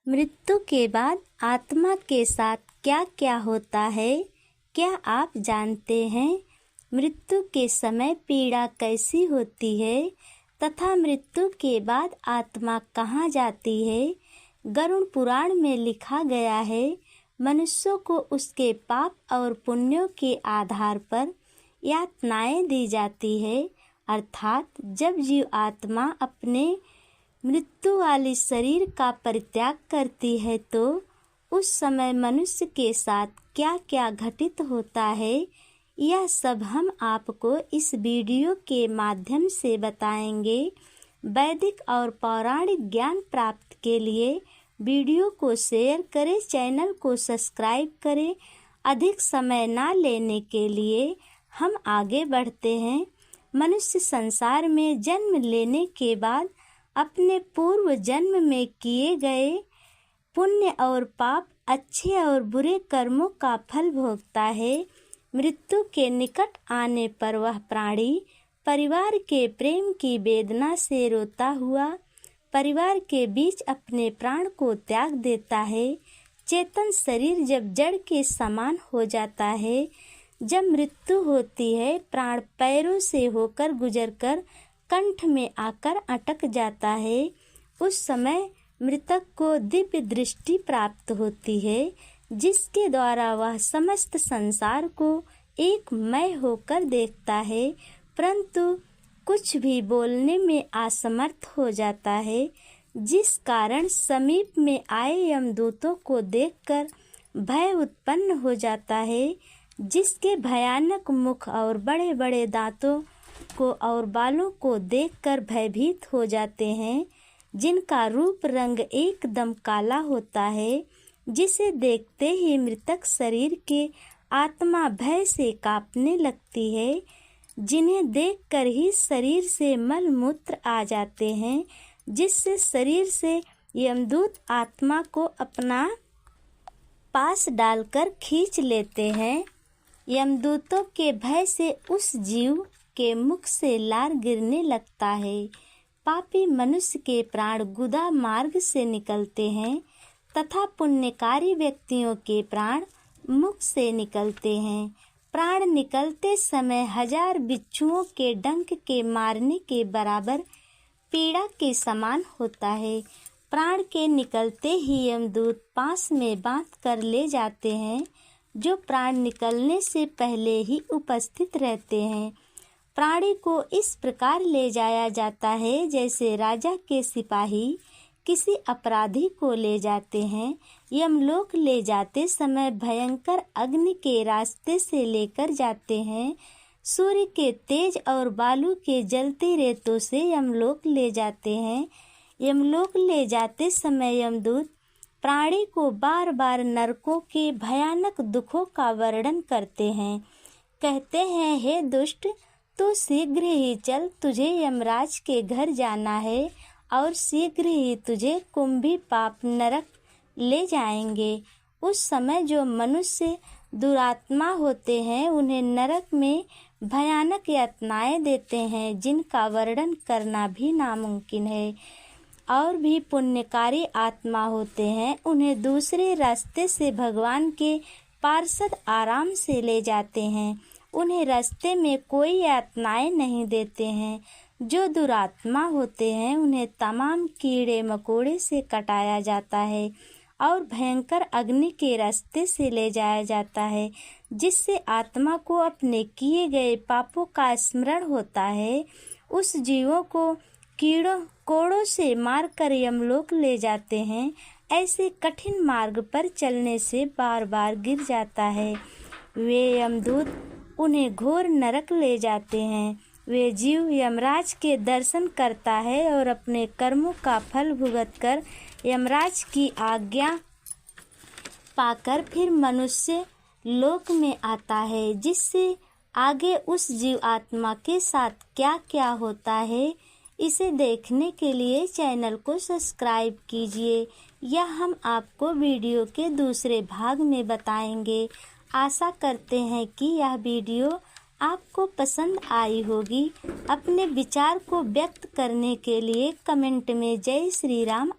मृत्यु के बाद आत्मा के साथ क्या क्या होता है, क्या आप जानते हैं? मृत्यु के समय पीड़ा कैसी होती है तथा मृत्यु के बाद आत्मा कहाँ जाती है? गरुड़ पुराण में लिखा गया है, मनुष्यों को उसके पाप और पुण्यों के आधार पर यातनाएं दी जाती है। अर्थात जब जीव आत्मा अपने मृत्यु वाली शरीर का परित्याग करती है तो उस समय मनुष्य के साथ क्या क्या घटित होता है, यह सब हम आपको इस वीडियो के माध्यम से बताएंगे। वैदिक और पौराणिक ज्ञान प्राप्त के लिए वीडियो को शेयर करें, चैनल को सब्सक्राइब करें। अधिक समय ना लेने के लिए हम आगे बढ़ते हैं। मनुष्य संसार में जन्म लेने के बाद अपने पूर्व जन्म में किए गए पुण्य और पाप, अच्छे और बुरे कर्मों का फल भोगता है। मृत्यु के निकट आने पर वह प्राणी परिवार के प्रेम की वेदना से रोता हुआ परिवार के बीच अपने प्राण को त्याग देता है। चेतन शरीर जब जड़ के समान हो जाता है, जब मृत्यु होती है, प्राण पैरों से होकर गुजरकर कंठ में आकर अटक जाता है। उस समय मृतक को दिव्य दृष्टि प्राप्त होती है, जिसके द्वारा वह समस्त संसार को एक मय होकर देखता है, परंतु कुछ भी बोलने में असमर्थ हो जाता है, जिस कारण समीप में आए यमदूतों को देखकर भय उत्पन्न हो जाता है, जिसके भयानक मुख और बड़े बड़े दांतों को और बालों को देखकर भयभीत हो जाते हैं, जिनका रूप रंग एकदम काला होता है, जिसे देखते ही मृतक शरीर के आत्मा भय से कांपने लगती है, जिन्हें देखकर ही शरीर से मल मूत्र आ जाते हैं, जिससे शरीर से यमदूत आत्मा को अपना पास डालकर खींच लेते हैं। यमदूतों के भय से उस जीव के मुख से लार गिरने लगता है। पापी मनुष्य के प्राण गुदा मार्ग से निकलते हैं तथा पुण्यकारी व्यक्तियों के प्राण मुख से निकलते हैं। प्राण निकलते समय 1000 बिच्छुओं के डंक के मारने के बराबर पीड़ा के समान होता है। प्राण के निकलते ही यमदूत पास में बांध कर ले जाते हैं, जो प्राण निकलने से पहले ही उपस्थित रहते हैं। प्राणी को इस प्रकार ले जाया जाता है जैसे राजा के सिपाही किसी अपराधी को ले जाते हैं। यमलोक ले जाते समय भयंकर अग्नि के रास्ते से लेकर जाते हैं। सूर्य के तेज और बालू के जलते रेतों से यमलोक ले जाते हैं। यमलोक ले जाते समय यमदूत प्राणी को बार बार नरकों के भयानक दुखों का वर्णन करते हैं। कहते हैं, हे दुष्ट, तो शीघ्र ही चल, तुझे यमराज के घर जाना है और शीघ्र ही तुझे कुंभी पाप नरक ले जाएंगे। उस समय जो मनुष्य दुरात्मा होते हैं, उन्हें नरक में भयानक यातनाएं देते हैं, जिनका वर्णन करना भी नामुमकिन है। और भी पुण्यकारी आत्मा होते हैं, उन्हें दूसरे रास्ते से भगवान के पार्षद आराम से ले जाते हैं। उन्हें रास्ते में कोई यातनाएं नहीं देते हैं। जो दुरात्मा होते हैं, उन्हें तमाम कीड़े मकोड़े से कटाया जाता है और भयंकर अग्नि के रास्ते से ले जाया जाता है, जिससे आत्मा को अपने किए गए पापों का स्मरण होता है। उस जीवों को कीड़ों कोड़ों से मारकर यमलोक ले जाते हैं। ऐसे कठिन मार्ग पर चलने से बार बार गिर जाता है। वे यमदूत उन्हें घोर नरक ले जाते हैं। वे जीव यमराज के दर्शन करता है और अपने कर्मों का फल भुगतकर यमराज की आज्ञा पाकर फिर मनुष्य लोक में आता है, जिससे आगे उस जीव आत्मा के साथ क्या क्या होता है, इसे देखने के लिए चैनल को सब्सक्राइब कीजिए। यह हम आपको वीडियो के दूसरे भाग में बताएंगे। आशा करते हैं कि यह वीडियो आपको पसंद आई होगी। अपने विचार को व्यक्त करने के लिए कमेंट में जय श्री राम